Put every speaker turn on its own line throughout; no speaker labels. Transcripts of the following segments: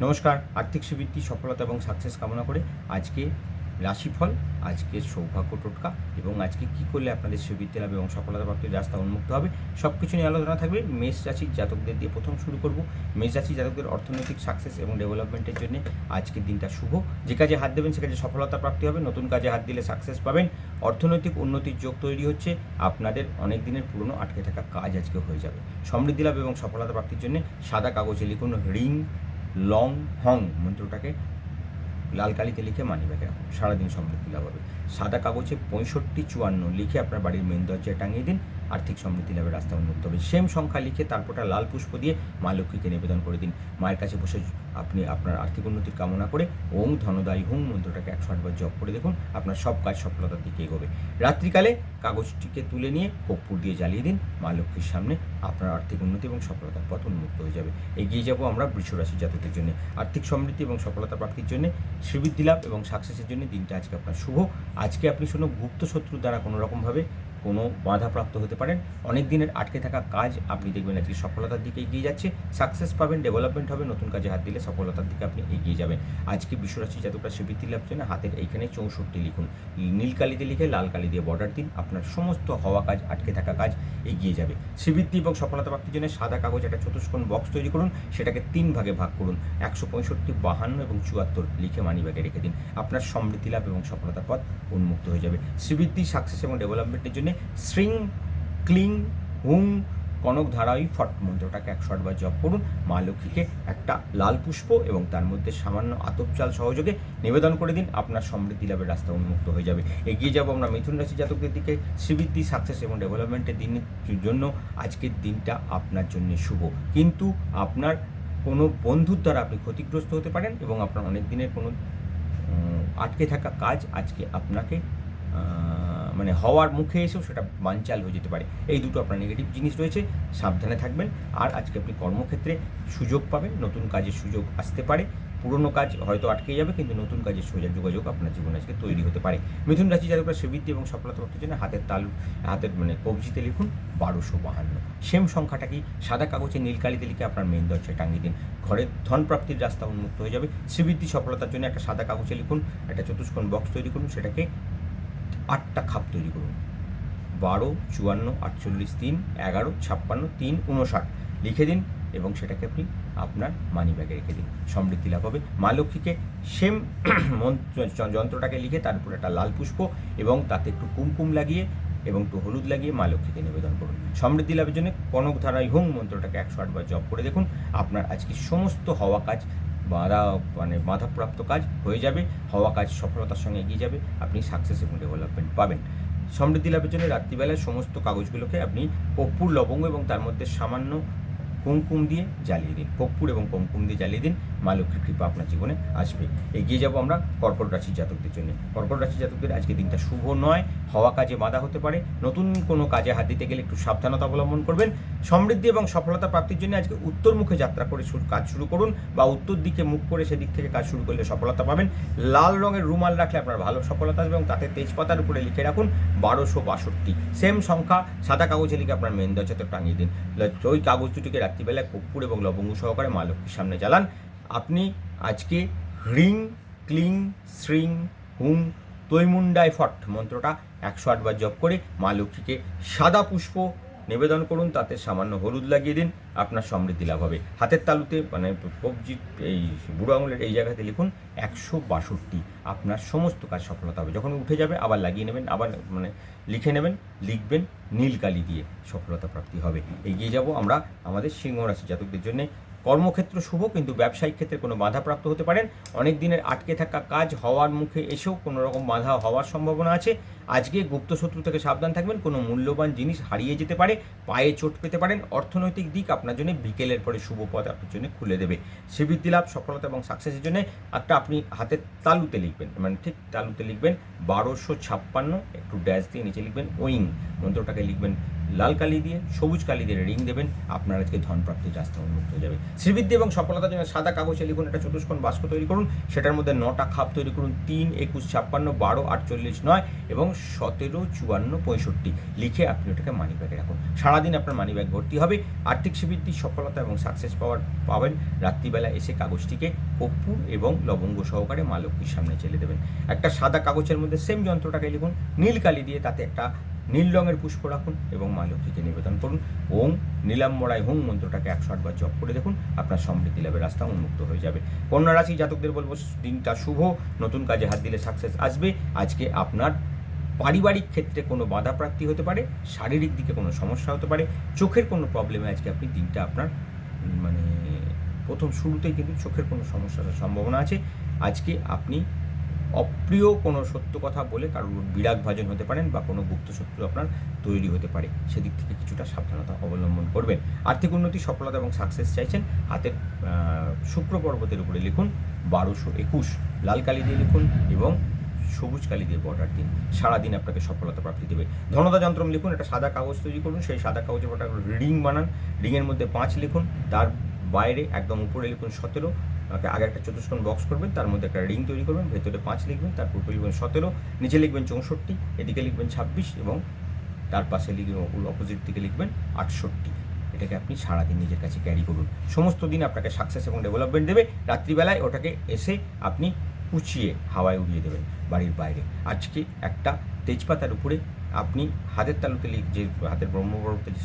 নমস্কার। আর্থিক সুবৃদ্ধি, সফলতা এবং সাকসেস কামনা করে আজকে রাশিফল, আজকের সৌভাগ্য টোটকা এবং আজকে কী করলে আপনাদের সুবৃদ্ধি লাভ এবং সফলতা প্রাপ্তির রাস্তা উন্মুক্ত হবে, সব কিছু নিয়ে আলোচনা থাকবে। মেষ রাশির জাতকদের দিয়ে প্রথম শুরু করব। মেষ রাশির জাতকদের অর্থনৈতিক সাকসেস এবং ডেভেলপমেন্টের জন্য আজকের দিনটা শুভ। যে কাজে হাত দেবেন সে কাজে সফলতা প্রাপ্তি হবে, নতুন কাজে হাত দিলে সাকসেস পাবেন, অর্থনৈতিক উন্নতির যোগ তৈরি হচ্ছে, আপনাদের অনেক দিনের পুরনো আটকে থাকা কাজ আজকে হয়ে যাবে। সমৃদ্ধি লাভ এবং সফলতা প্রাপ্তির জন্য সাদা কাগজে লিখুন রিং লং হং মন্ত্রটাকে লাল কালিতে লিখে মানিব্যাগে রাখুন, সারাদিন সমৃদ্ধি লাভ হবে। সাদা কাগজে 6554 লিখে আপনার বাড়ির মেন দরজায় টাঙিয়ে দিন, আর্থিক সমৃদ্ধি লাভের রাস্তা উন্মুক্ত হবে। সেম সংখ্যা লিখে তারপরটা লাল পুষ্প দিয়ে মা লক্ষ্মীকে নিবেদন করে দিন। মায়ের কাছে বসে আপনি আপনার আর্থিক উন্নতির কামনা করে ওং ধনদায়ী হুং মন্ত্রটাকে 108 বার জপ করে দেখুন, আপনার সব কাজ সফলতার দিকে এগোবে। রাত্রিকালে কাগজটিকে তুলে নিয়ে কর্পূর দিয়ে জ্বালিয়ে দিন, মা লক্ষ্মীর সামনে আপনার আর্থিক উন্নতি এবং সফলতার পথ উন্মুক্ত হয়ে যাবে। এগিয়ে যাব আমরা বৃষ রাশির জাতকদের জন্য আর্থিক সমৃদ্ধি এবং সফলতা প্রাপ্তির জন্য শ্রীবৃদ্ধি লাভ এবং সাকসেসের জন্য দিনটা আজকে আপনার শুভ। আজকে আপনি শুনো গুপ্ত শত্রুর দ্বারা কোনো রকমভাবে কোনো বাধাপ্রাপ্ত হতে পারেন। অনেক দিনের আটকে থাকা কাজ আপনি দেখবেন আজকে সফলতার দিকে এগিয়ে যাচ্ছে, সাকসেস পাবেন, ডেভেলপমেন্ট হবে, নতুন কাজে হাত দিলে সফলতার দিকে আপনি এগিয়ে যাবেন। আজকে বিশ্বরাশি জাতকরা শ্রীবৃদ্ধি লাভ জন্য হাতের এইখানে 64 লিখুন, নীল কালিতে লিখে লাল কালি দিয়ে বর্ডার দিন, আপনার সমস্ত হওয়া কাজ, আটকে থাকা কাজ এগিয়ে যাবে। শ্রীবৃদ্ধি এবং সফলতা প্রাপ্তির জন্য সাদা কাগজ একটা চতুষ্কোণ বক্স তৈরি করুন, সেটাকে 3 ভাগে ভাগ করুন, 165, 52 এবং 74 লিখে মানিব্যাগে রেখে দিন, আপনার সমৃদ্ধি লাভ এবং সফলতার পথ উন্মুক্ত হয়ে যাবে। শ্রীবৃদ্ধি, সাকসেস এবং ডেভেলপমেন্টের জন্য শ্রিং ক্লিং হুং কনক ধারাই ফট মন্ত্রটাকে 108 বার জপ করুন। মা লক্ষ্মীকে একটা লাল পুষ্প এবং তার মধ্যে সামান্য আতপ চাল সহযোগে নিবেদন করে দিন, আপনার সমৃদ্ধি লাভের রাস্তা উন্মুক্ত হয়ে যাবে। এগিয়ে যাব আমরা মিথুন রাশি জাতকদের দিকে। শ্রীবৃদ্ধি, সাকসেস এবং ডেভেলপমেন্টের দিনের জন্য আজকের দিনটা আপনার জন্য শুভ, কিন্তু আপনার কোনো বন্ধুর দ্বারা আপনি ক্ষতিগ্রস্ত হতে পারেন এবং আপনার অনেক দিনের কোনো আটকে থাকা কাজ আজকে আপনাকে মানে হওয়ার মুখে এসেও সেটা বানচাল হয়ে যেতে পারে। এই দুটো আপনার নেগেটিভ জিনিস রয়েছে, সাবধানে থাকবেন। আর আজকে আপনি কর্মক্ষেত্রে সুযোগ পাবেন, নতুন কাজের সুযোগ আসতে পারে, পুরনো কাজ হয়তো আটকে যাবে কিন্তু নতুন কাজের সোজা যোগাযোগ আপনার জীবনে আজকে তৈরি হতে পারে। মিথুন রাশি যাদের শ্রীবৃদ্ধি এবং সফলতা প্রাপ্তির জন্য হাতের কবজিতে লিখুন 1252, সেম সংখ্যাটা কি সাদা কাগজে নীল কালিতে লিখে আপনার মেন দরজায় টাঙিয়ে দিন, ঘরের ধন প্রাপ্তির রাস্তা উন্মুক্ত হয়ে যাবে। শ্রীবৃদ্ধি সফলতার জন্য একটা সাদা কাগজে লিখুন, একটা চতুষ্কোণ বক্স তৈরি করুন, সেটাকে 8টা খাপ তৈরি করুন, 12, 54, 48, 3, 11, 56, 3, 59 লিখে দিন এবং সেটাকে আপনি আপনার মানি ব্যাগে রেখে দিন, সমৃদ্ধি লাভ হবে। মা লক্ষ্মীকে সেম যন্ত্রটাকে লিখে তার উপর একটা লাল পুষ্প এবং তাতে একটু কুমকুম লাগিয়ে এবং একটু হলুদ লাগিয়ে মা লক্ষ্মীকে নিবেদন করুন। সমৃদ্ধি লাভের জন্য কনক ধারাই হুং মন্ত্রটাকে 108 বার জপ করে দেখুন, আপনার আজকে সমস্ত হওয়া কাজ বাধাপ্রাপ্ত কাজ হয়ে যাবে, হওয়া কাজ সফলতার সঙ্গে এগিয়ে যাবে, আপনি সাকসেস এবং ডেভেলপমেন্ট পাবেন। সমৃদ্ধি লাভের জন্য রাত্রিবেলায় সমস্ত কাগজগুলোকে আপনি কর্পূর, লবঙ্গ এবং তার মধ্যে সামান্য কুমকুম দিয়ে জ্বালিয়ে দিন, কর্পূর এবং কুমকুম দিয়ে জ্বালিয়ে দিন, মা লক্ষ্মীর কৃপা আপনার জীবনে আসবে। এগিয়ে যাব আমরা কর্কট রাশির জাতকদের জন্য। কর্কট রাশির জাতকদের আজকে দিনটা শুভ নয়, হওয়া কাজে বাধা হতে পারে, নতুন কোনো কাজে হাত দিতে গেলে একটু সাবধানতা অবলম্বন করবেন। সমৃদ্ধি এবং সফলতা প্রাপ্তির জন্য আজকে উত্তর মুখে যাত্রা করে কাজ শুরু করুন বা উত্তর দিকে মুখ করে সেদিক থেকে কাজ শুরু করলে সফলতা পাবেন। লাল রঙের রুমাল রাখলে আপনার ভালো সফলতা আসবে এবং তাতে তেজপাতার উপরে লিখে রাখুন 1262, সেম সংখ্যা সাদা কাগজে লিখে আপনার মেন দরজাতে টাঙিয়ে দিন। ওই কাগজ দুটিকে রাত্রিবেলায় কর্পূর এবং লবঙ্গ সহকারে মা লক্ষ্মীর সামনে জ্বালান। আপনি আজকে হ্রিং ক্লিং শ্রিং হুং তৈমুন্ডায় ফট মন্ত্রটা 108 বার জপ করে মা লক্ষ্মীকে সাদা পুষ্প নিবেদন করুন, তাতে সামান্য হলুদ লাগিয়ে দিন, আপনার সমৃদ্ধি লাভ হবে। হাতের তালুতে কবজি এই বুড়ো আঙুলের এই জায়গাতে লিখুন 162, আপনার সমস্ত কাজ সফলতা হবে। যখন উঠে যাবে আবার লাগিয়ে নেবেন, আবার লিখে নেবেন, লিখবেন নীল কালি দিয়ে, সফলতা প্রাপ্তি হবে। এগিয়ে যাব আমরা আমাদের সিংহ রাশি জাতকদের জন্য। কর্মক্ষেত্র শুভ, কিন্তু ব্যবসায়িক ক্ষেত্রে কোনো বাধাপ্রাপ্ত হতে পারেন। অনেক দিনের আটকে থাকা কাজ হওয়ার মুখে এসেও কোনো রকম বাধা হওয়ার সম্ভাবনা আছে। আজকে গুপ্ত শত্রু থেকে সাবধান থাকবেন, কোনো মূল্যবান জিনিস হারিয়ে যেতে পারে, পায়ে চোট পেতে পারেন। অর্থনৈতিক দিক আপনার জন্য বিকেলের পরে শুভ পথ আপনার জন্য খুলে দেবে। শ্রীবৃদ্ধি লাভ, সফলতা এবং সাকসেসের জন্য একটা আপনি হাতের তালুতে লিখবেন, ঠিক তালুতে লিখবেন 1256, একটু ড্যাশ দিয়ে নিচে লিখবেন ওয়িং মন্ত্রটাকে লিখবেন লাল কালি দিয়ে, সবুজ কালি দিয়ে রিং দেবেন, আপনার আজকে ধন প্রাপ্তির রাস্তা উন্মুক্ত হয়ে যাবে। শ্রীবৃদ্ধি এবং সফলতার জন্য সাদা কাগজে লিখুন একটা চতুষ্কোণ বাস্ক তৈরি করুন, সেটার মধ্যে 9টা খাপ তৈরি করুন, 3, 21, 56, 12, 48, 9 এবং 17, 54, 65 লিখে আপনি ওটাকে মানি ব্যাগে রাখুন। সারাদিন আপনার মানি ব্যাগ ভর্তি হবে। আর্থিক শ্রীবৃদ্ধি, সফলতা এবং সাকসেস পাবেন। রাত্রিবেলা এসে কাগজটিকে কর্পূর এবং লবঙ্গ সহকারে মা লক্ষ্মীর সামনে চেলে দেবেন। একটা সাদা কাগজের মধ্যে সেম যন্ত্রটাকে লিখুন, নীল কালি দিয়ে তাতে একটা নীল রঙের পুষ্প রাখুন এবং মা লক্ষ্মীকে নিবেদন করুন। ওং নীলাম্বরায় হুং মন্ত্রটাকে 108 বার জপ করে দেখুন, আপনার সমৃদ্ধি লাভের রাস্তা উন্মুক্ত হয়ে যাবে। কন্যা রাশি জাতকদের বলবো দিনটা শুভ, নতুন কাজে হাত দিলে সাকসেস আসবে। আজকে আপনার পারিবারিক ক্ষেত্রে কোনো বাধা প্রাপ্তি হতে পারে, শারীরিক দিকে কোনো সমস্যা হতে পারে, চোখের কোনো প্রবলেমে আজকে আপনি দিনটা আপনার মানে প্রথম শুরুতেই কিন্তু চোখের কোনো সমস্যার সম্ভাবনা আছে। আজকে আপনি অপ্রিয় কোনো সত্য কথা বলে কারোর বিরাগ ভাজন হতে পারেন বা কোনো গুপ্ত শত্রু আপনার তৈরি হতে পারে, সেদিক থেকে কিছুটা সাবধানতা অবলম্বন করবেন। আর্থিক উন্নতি, সফলতা এবং সাকসেস চাইছেন, হাতের শুক্র পর্বতের উপরে লিখুন 1221, লাল কালি দিয়ে লিখুন এবং সবুজ কালি দিয়ে বর্ডার দিন। সারাদিন আপনাকে সফলতা প্রাপ্তি দেবে। ধনদা যন্ত্রম লিখুন, একটা সাদা কাগজ তৈরি করুন, সেই সাদা কাগজে বর্ডার রিং বানান, রিংয়ের মধ্যে 5 লিখুন, তার বাইরে একদম উপরে লিখুন 17, আগে একটা চতুষ্কোণ বক্স করবেন, তার মধ্যে একটা রিং তৈরি করবেন, ভেতরে 5 লিখবেন, তারপর উপরে লিখবেন 17, নিচে লিখবেন 64, এদিকে লিখবেন 26 এবং তার পাশে লিখবেন অপোজিট দিকে লিখবেন 68। এটাকে আপনি সারাদিন নিজের কাছে ক্যারি করুন, সমস্ত দিন আপনাকে সাকসেস এবং ডেভেলপমেন্ট দেবে। রাত্রিবেলায় ওটাকে এসে আপনি উঁচিয়ে হাওয়ায় উড়িয়ে দেবেন বাড়ির বাইরে। আজকে একটা তেজপাতার উপরে আপনি হাতের তালুতে যে হাতের ব্রহ্মপর্বতে যে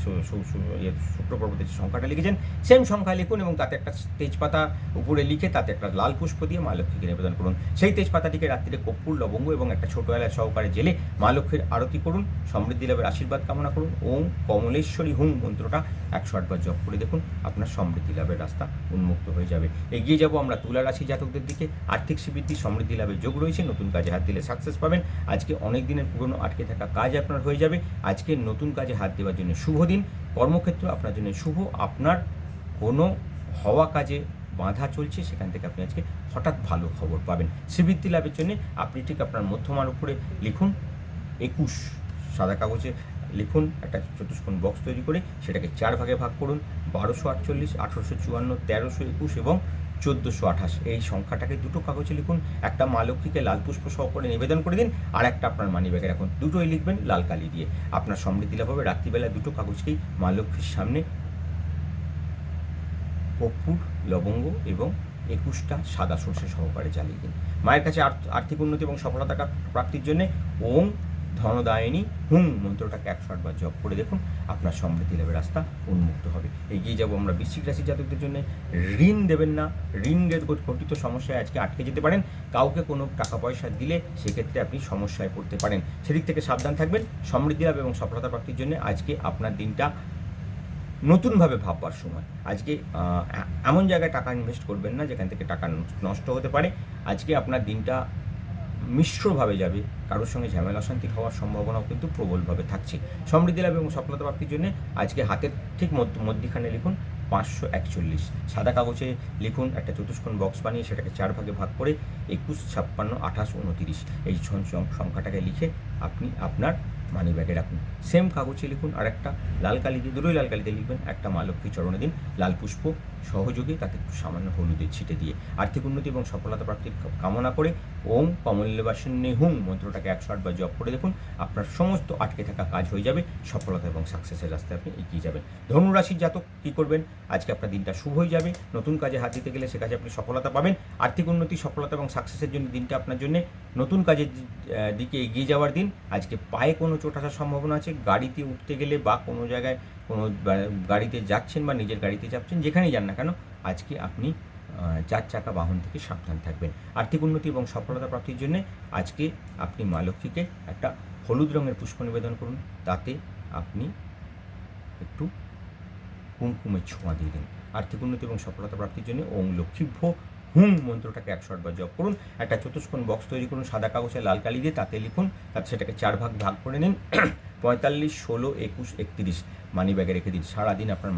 শুক্র পর্বতে যে সংখ্যাটা লিখেছেন সেম সংখ্যা লিখুন এবং তাতে একটা তেজপাতা উপরে লিখে তাতে একটা লাল পুষ্প দিয়ে মা লক্ষ্মীকে নিবেদন করুন। সেই তেজপাতাটিকে রাত্রিরে কর্পূর, লবঙ্গ এবং একটা ছোটো এলাচ সহকারে জেলে মা লক্ষ্মীর আরতি করুন, সমৃদ্ধি লাভের আশীর্বাদ কামনা করুন। ওম কমলেশ্বরী হুম মন্ত্রটা 108 বার জপ করে দেখুন, আপনার সমৃদ্ধি লাভের রাস্তা উন্মুক্ত হয়ে যাবে। এগিয়ে যাব আমরা তুলা রাশি জাতকদের দিকে। আর্থিক শ্রীবৃদ্ধি, সমৃদ্ধি লাভের যোগ রয়েছে, নতুন কাজে হাত দিলে সাকসেস পাবেন। আজকে অনেক দিনের পুরনো আটকে থাকা কাজ আপনার হয়ে যাবে। আজকে নতুন কাজে হাত দেওয়ার জন্য শুভ দিন। কর্মক্ষেত্র আপনার জন্য শুভ। আপনার কোনো হওয়া কাজে বাধা চলছে, সেখান থেকে আপনি আজকে হঠাৎ ভালো খবর পাবেন। শ্রীবৃদ্ধি লাভের জন্য আপনি ঠিক আপনার মধ্যমার উপরে লিখুন 21, সাদা কাগজে লিখুন একটা চতুষ্কোণ বক্স তৈরি করে সেটাকে 4 ভাগে ভাগ করুন, 1248, 1854, 1321 এবং 1428 এই সংখ্যাটাকে দুটো কাগজে লিখুন। একটা মা লক্ষ্মীকে লাল পুষ্প সহকারে নিবেদন করে দিন, আর একটা আপনার মানি ব্যাগে রাখুন। দুটোই লিখবেন লাল কালি দিয়ে। আপনার সমৃদ্ধি লাভ হবে। রাত্রিবেলা দুটো কাগজকেই মা লক্ষ্মীর সামনে কর্পূর, লবঙ্গ এবং 21টা সাদা সর্ষে সহকারে জ্বালিয়ে দিন। মায়ের কাছে আর্থিক উন্নতি এবং সফলতা প্রাপ্তির জন্য ওং ধনদায়িনী হুং মন্ত্রটাকে 108 বার জপ করে দেখুন, আপনার সমৃদ্ধি লাভের রাস্তা উন্মুক্ত হবে। এগিয়ে যাব আমরা বৃশ্চিক রাশির জাতকদের জন্য। ঋণ দেবেন না, ঋণের ঘটিত সমস্যায় আজকে আটকে যেতে পারেন। কাউকে কোনো টাকা পয়সা দিলে সেক্ষেত্রে আপনি সমস্যায় পড়তে পারেন, সেদিক থেকে সাবধান থাকবেন। সমৃদ্ধি লাভ এবং সফলতা প্রাপ্তির জন্য আজকে আপনার দিনটা নতুনভাবে ভাববার সময়। আজকে এমন জায়গায় টাকা ইনভেস্ট করবেন না যেখান থেকে টাকা নষ্ট হতে পারে। আজকে আপনার দিনটা মিশ্রভাবে যাবে, কারোর সঙ্গে ঝামেলা অশান্তি হওয়ার সম্ভাবনাও কিন্তু প্রবলভাবে থাকছে। সমৃদ্ধি লাভ এবং সফলতা প্রাপ্তির জন্য আজকে হাতের ঠিক মধ্যখানে লিখুন 541, সাদা কাগজে লিখুন একটা চতুষ্কোণ বক্স বানিয়ে সেটাকে 4 ভাগে ভাগ করে 21, 56, 28, 29 এই সংখ্যাটাকে লিখে আপনি আপনার মানি ব্যাগে রাখুন। সেম কাগজে লিখুন আর একটা লাল কালি দিয়ে, দুটোই লাল কালিতে লিখবেন, একটা মা লক্ষ্মীর চরণে দিন লাল পুষ্প সহযোগে, তাতে সামান্য হলুদের ছিটে দিয়ে। আর্থিক উন্নতি এবং সফলতা প্রাপ্তির কামনা করে ওং কমলেবাসন্যে হুং মন্ত্রটাকে 108 বার জপ করে দেখুন, আপনার সমস্ত আটকে থাকা কাজ হয়ে যাবে। সফলতা এবং সাকসেসের রাস্তায় আপনি এগিয়ে যাবেন। ধনুরাশির জাতক কী করবেন? আজকে আপনার দিনটা শুভ হয়ে যাবে। নতুন কাজে হাত দিতে গেলে সে কাজে আপনি সফলতা পাবেন। আর্থিক উন্নতি, সফলতা এবং সাকসেসের জন্য দিনটা আপনার জন্য নতুন কাজের দিকে এগিয়ে যাওয়ার দিন। আজকে পায়ে কোনো চোট আসার সম্ভাবনা আছে। গাড়িতে উঠতে গেলে বা কোনো জায়গায় কোনো গাড়িতে যাচ্ছেন বা নিজের গাড়িতে যাচ্ছেন, যেখানেই যান না কেন আজকে আপনি 4 চাকা বাহন থেকে সাবধান থাকবেন। আর্থিক উন্নতি এবং সফলতা প্রাপ্তির জন্য আজকে আপনি মা লক্ষ্মীকে একটা হলুদ রঙের পুষ্প নিবেদন করুন, তাতে আপনি একটু কুমকুমের ছোঁয়া দিয়ে দিন। আর্থিক উন্নতি এবং সফলতা প্রাপ্তির জন্য ওং লক্ষ্মীভ্য হুম মন্ত্রটাকে 108 বার জপ করুন। একটা চতুষ্কোণ বক্স তৈরি করুন সাদা কাগজে লাল কালি দিয়ে, তাতে লিখুন, তাতে সেটাকে 4 ভাগ করে নিন, 45, 16, 21, 31 মানি ব্যাগে রেখে দিন। সারাদিন আপনার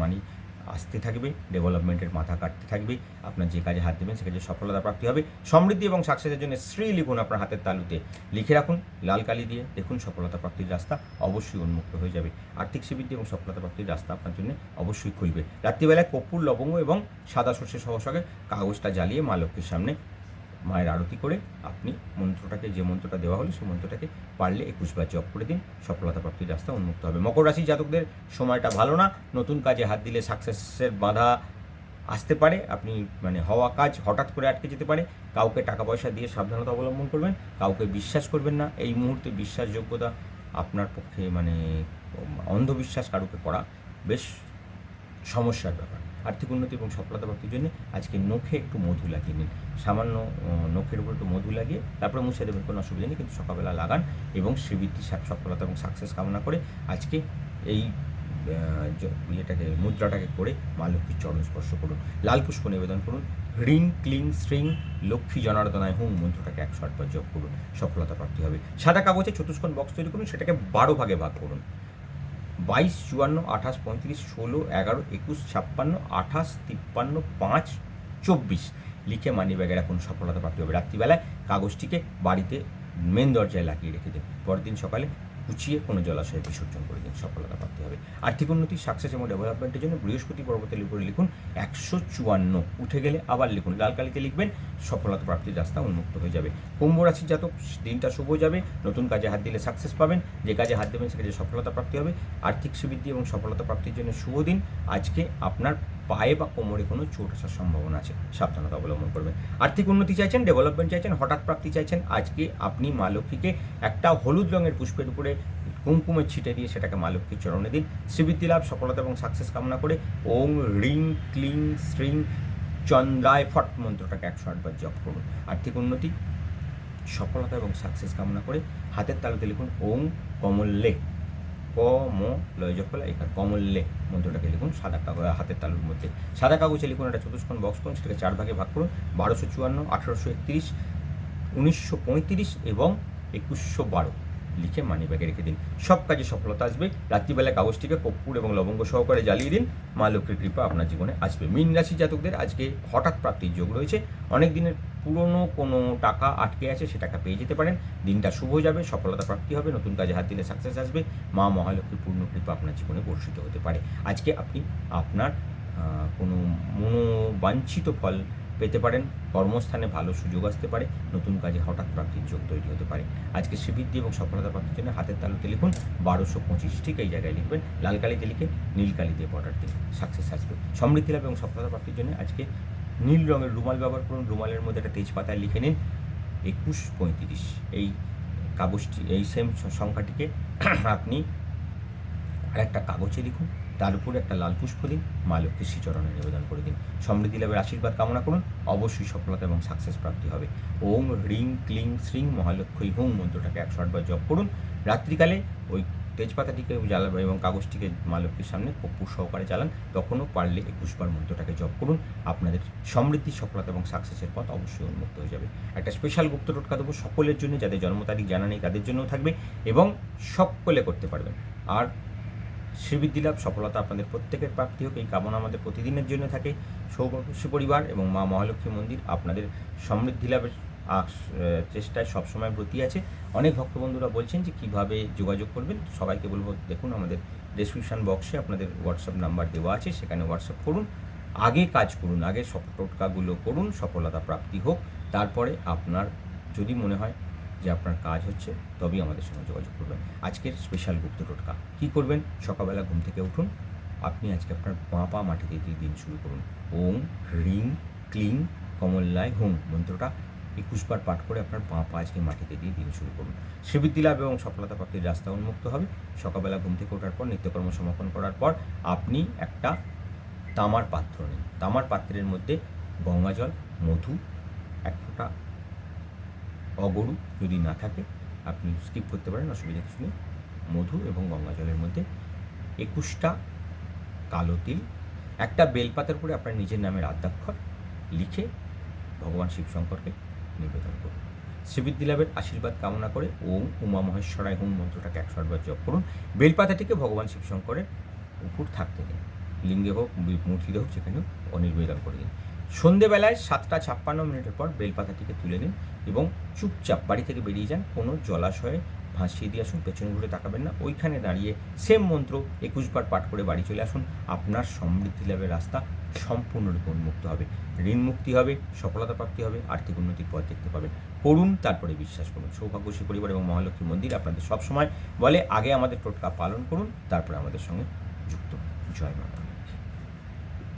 আসতে থাকবে, ডেভেলপমেন্টের মাথা কাটতে থাকবে, আপনার যে কাজে হাত দেবেন সে কাজে সফলতা প্রাপ্তি হবে। সমৃদ্ধি এবং সাকসেসের জন্য শ্রী লিখুন আপনার হাতের তালুতে, লিখে রাখুন লাল কালি দিয়ে, দেখুন সফলতা প্রাপ্তির রাস্তা অবশ্যই উন্মুক্ত হয়ে যাবে। আর্থিক শ্রীবৃদ্ধি এবং সফলতা প্রাপ্তির রাস্তা আপনার জন্য অবশ্যই খুলবে। রাত্রিবেলায় কর্পূর, লবঙ্গ এবং সাদা সর্ষে সহযোগে কাগজটা জ্বালিয়ে মা লক্ষ্মীর সামনে মায়ের আরতি করে আপনি মন্ত্রটাকে, যে মন্ত্রটা দেওয়া হলো সেই মন্ত্রটাকে পারলে 21 বার জপ করে দিন, সফলতা প্রাপ্তির রাস্তা উন্মুক্ত হবে। মকর রাশি জাতকদের সময়টা ভালো না, নতুন কাজে হাত দিলে সাকসেসের বাধা আসতে পারে, আপনি হওয়া কাজ হঠাৎ করে আটকে যেতে পারে। কাউকে টাকা পয়সা দিয়ে সাবধানতা অবলম্বন করবেন, কাউকে বিশ্বাস করবেন না। এই মুহূর্তে বিশ্বাসযোগ্যতা আপনার পক্ষে অন্ধবিশ্বাস কারুকে করা বেশ সমস্যার ব্যাপার। আর্থিক উন্নতি এবং সফলতা প্রাপ্তির জন্য আজকে নখে একটু মধু লাগিয়ে নিন, সামান্য নখের উপর একটু মধু লাগিয়ে তারপরে মুছে দেবেন, কোনো অসুবিধা নেই, কিন্তু সকালবেলা লাগান এবং শ্রীবৃদ্ধি, সফলতা এবং সাকসেস কামনা করে আজকে এই মুদ্রাটাকে করে মা লক্ষ্মীর চরণ স্পর্শ করুন, লাল পুষ্প নিবেদন করুন, হ্রিং ক্লিং শ্রিং লক্ষ্মী জনার্দনায় হুম মন্ত্রটাকে 108 বার জপ করুন, সফলতা প্রাপ্তি হবে। সাদা কাগজে চতুষ্কোণ বক্স তৈরি করুন, সেটাকে 12 ভাগে ভাগ করুন, 22, 54, 28, 35, 16, 11, 21, 56, 28, 53, 5, 24 লিখে মানি ব্যাগে রাখুন, সফলতা প্রাপ্তি হবে। রাত্রিবেলায় কাগজটিকে বাড়িতে মেন দরজায় লাগিয়ে রেখে দিন, পরের দিন সকালে কুচিয়ে কোনো জলাশয়ে বিসর্জন করে দিন, সফলতা প্রাপ্তি হবে। আর্থিক উন্নতি, সাকসেস এবং ডেভেলপমেন্টের জন্য বৃহস্পতি পর্বতের উপরে লিখুন 154, উঠে গেলে আবার লিখুন, লাল কালিতে লিখবেন, সফলতা প্রাপ্তির রাস্তা উন্মুক্ত হয়ে যাবে। কুম্ভ রাশির জাতক, দিনটা শুভ যাবে, নতুন কাজে হাত দিলে সাকসেস পাবেন, যে কাজে হাত দেবেন সে কাজে সফলতা প্রাপ্তি হবে। আর্থিক শ্রীবৃদ্ধি এবং সফলতা প্রাপ্তির জন্য শুভ দিন। আজকে আপনার পায়ে বা কোমরে কোনো চোট আসার সম্ভাবনা আছে, সাবধানতা অবলম্বন করবেন। আর্থিক উন্নতি চাইছেন, ডেভেলপমেন্ট চাইছেন, হঠাৎ প্রাপ্তি চাইছেন, আজকে আপনি মা লক্ষ্মীকে একটা হলুদ রঙের পুষ্পের উপরে কুমকুমের ছিটে দিয়ে সেটাকে মা লক্ষ্মীর চরণে দিন। শ্রীবৃদ্ধি লাভ, সফলতা এবং সাকসেস কামনা করে ওং রিং ক্লিং শ্রিং চন্দ্রায় ফট মন্ত্রটাকে 108 বার জপ করুন। আর্থিক উন্নতি, সফলতা এবং সাকসেস কামনা করে হাতের তালুতে লিখুন ওং কমল্লে, লয় জপলা এখানে কমল্লে মন্ত্রটাকে লিখুন সাদা কাগজ, হাতের তালুর মধ্যে সাদা কাগজে লিখুন, একটা চতুষ্কোণ বক্স করুন, সেটাকে 4 ভাগে ভাগ করুন, 1254, 1831, 1935 এবং 2112 লিখে মানি ব্যাগে রেখে দিন, সব কাজে সফলতা আসবে। রাত্রিবেলা কাগজটিকে কর্পূর এবং লবঙ্গ সহকারে জ্বালিয়ে দিন, মা লক্ষ্মীর কৃপা আপনার জীবনে আসবে। মীন রাশি জাতকদের আজকে হঠাৎ প্রাপ্তির যোগ রয়েছে, অনেক দিনের পুরনো কোনো টাকা আটকে আছে, সে টাকা পেয়ে যেতে পারেন, দিনটা শুভ যাবে, সফলতা প্রাপ্তি হবে, নতুন কাজে হাত দিলে সাকসেস আসবে, মা মহালক্ষ্মীর পূর্ণ কৃপা আপনার জীবনে বর্ষিত হতে পারে। আজকে আপনি আপনার কোনো মনোবাঞ্ছিত ফল পেতে পারেন, কর্মস্থানে ভালো সুযোগ আসতে পারে, নতুন কাজে হঠাৎ প্রাপ্তির যোগ তৈরি হতে পারে। আজকে শ্রীবৃদ্ধি এবং সফলতা প্রাপ্তির জন্য হাতের তালুতে লিখুন 1225, ঠিক এই জায়গায় লিখবেন, লাল কালিতে লিখে নীল কালি দিয়ে বর্ডার দিন, সাকসেস আসবে। সমৃদ্ধি লাভ এবং সফলতা প্রাপ্তির জন্য আজকে নীল রঙের রুমাল ব্যবহার করুন, রুমালের মধ্যে একটা তেজপাতায় লিখে নিন 2135, এই কাগজটি, এই সেম সংখ্যাটিকে আপনি আরেকটা কাগজে লিখুন, তার উপরে একটা লাল পুষ্প দিন, মা লক্ষ্মীর শ্রীচরণে নিবেদন করে দিন, সমৃদ্ধি লাভের আশীর্বাদ কামনা করুন, অবশ্যই সফলতা এবং সাকসেস প্রাপ্তি হবে। ওং রিং ক্লিং শ্রিং মহালক্ষ্মী হুম মন্ত্রটাকে 108 বার জপ করুন। রাত্রিকালে ওই তেজপাতাটিকে জ্বালাবেন এবং কাগজটিকে মা লক্ষ্মীর সামনে কর্পূর সহকারে জ্বালান, তখনও পারলে 21 বার মন্ত্রটাকে জপ করুন, আপনাদের সমৃদ্ধি, সফলতা এবং সাকসেসের পথ অবশ্যই উন্মুক্ত হয়ে যাবে। একটা স্পেশাল গুপ্ত টোটকা দেবো সকলের জন্য, যাদের জন্ম তারিখ জানা নেই তাদের জন্যও থাকবে এবং সকলে করতে পারবেন। আর শ্রীবৃদ্ধি লাভ, সফলতা আপনাদের প্রত্যেকের প্রাপ্তি হোক, এই কামনা আমাদের প্রতিদিনের জন্য থাকে। সৌভাগ্যশ্রী পরিবার এবং মা মহালক্ষ্মী মন্দির আপনাদের সমৃদ্ধি লাভের চেষ্টায় সবসময় ব্রতী আছে। অনেক ভক্তবন্ধুরা বলছেন যে কীভাবে যোগাযোগ করবেন, সবাইকে বলবো দেখুন আমাদের ডেসক্রিপশান বক্সে আপনাদের হোয়াটসঅ্যাপ নাম্বার দেওয়া আছে, সেখানে হোয়াটসঅ্যাপ করুন, আগে কাজ করুন, আগে টোটকাগুলো করুন, সফলতা প্রাপ্তি হোক, তারপরে আপনার যদি মনে হয় যে আপনার কাজ হচ্ছে তবেই আমাদের সঙ্গে যোগাযোগ করবেন। আজকের স্পেশাল গুপ্ত টোটকা কী করবেন, সকালবেলা ঘুম থেকে উঠুন, আপনি আজকে আপনার পা মাটিতে দিয়ে দিন শুরু করুন, ওং হ্রিং ক্লিং কমল্লায় হুম মন্ত্রটা 21 বার পাঠ করে আপনার পা আজকে মাটিতে দিয়ে দিন শুরু করুন। শ্রীবৃদ্ধি লাভ এবং সফলতা প্রাপ্তির রাস্তা উন্মুক্ত হবে। সকালবেলা ঘুম থেকে ওঠার পর নিত্যকর্ম সমাপন করার পর আপনি একটা তামার পাত্র নিন, তামার পাত্রের মধ্যে গঙ্গা জল, মধু, এক ফোঁটা অগরু যদি না থাকে আপনি স্কিপ করতে পারেন, অসুবিধা কিছু নেই, মধু এবং গঙ্গা জলের মধ্যে 21টা কালো তিল, একটা বেলপাতার উপরে আপনার নিজের নামের আদ্যাক্ষর লিখে ভগবান শিবশঙ্করকে নিবেদন করুন। শ্রীবৃদ্ধি লাভের আশীর্বাদ কামনা করে ওম উমা মহেশ্বরায় হুম মন্ত্রটাকে 108 বার জপ করুন। বেলপাতাটিকে ভগবান শিবশঙ্করের উপর থাকতে দিন, লিঙ্গে হোক মূর্তিতে হোক যেখানে হোক অনির্বেদন করে দিন। সন্ধেবেলায় 7:56 পর বেলপাতাটিকে তুলে নিন এবং চুপচাপ বাড়ি থেকে বেরিয়ে যান। কোনো জলাশয়ে ভাসিয়ে দিয়ে আসুন, পেছনে ঘুরে তাকাবেন না। ওইখানে দাঁড়িয়ে সেম মন্ত্র 21 বার পাঠ করে বাড়ি চলে আসুন। আপনার সমৃদ্ধি লাভের রাস্তা সম্পূর্ণরূপে উন্মুক্ত হবে, ঋণ মুক্তি হবে, সফলতা প্রাপ্তি হবে, আর্থিক উন্নতির পথ দেখতে পাবেন। করুন, তারপরে বিশ্বাস করুন। সৌভাগ্যশ্রী পরিবার এবং মহালক্ষ্মী মন্দির আপনাদের সবসময় বলে আগে আমাদের টোটকা পালন করুন, তারপরে আমাদের সঙ্গে যুক্ত। জয় মা।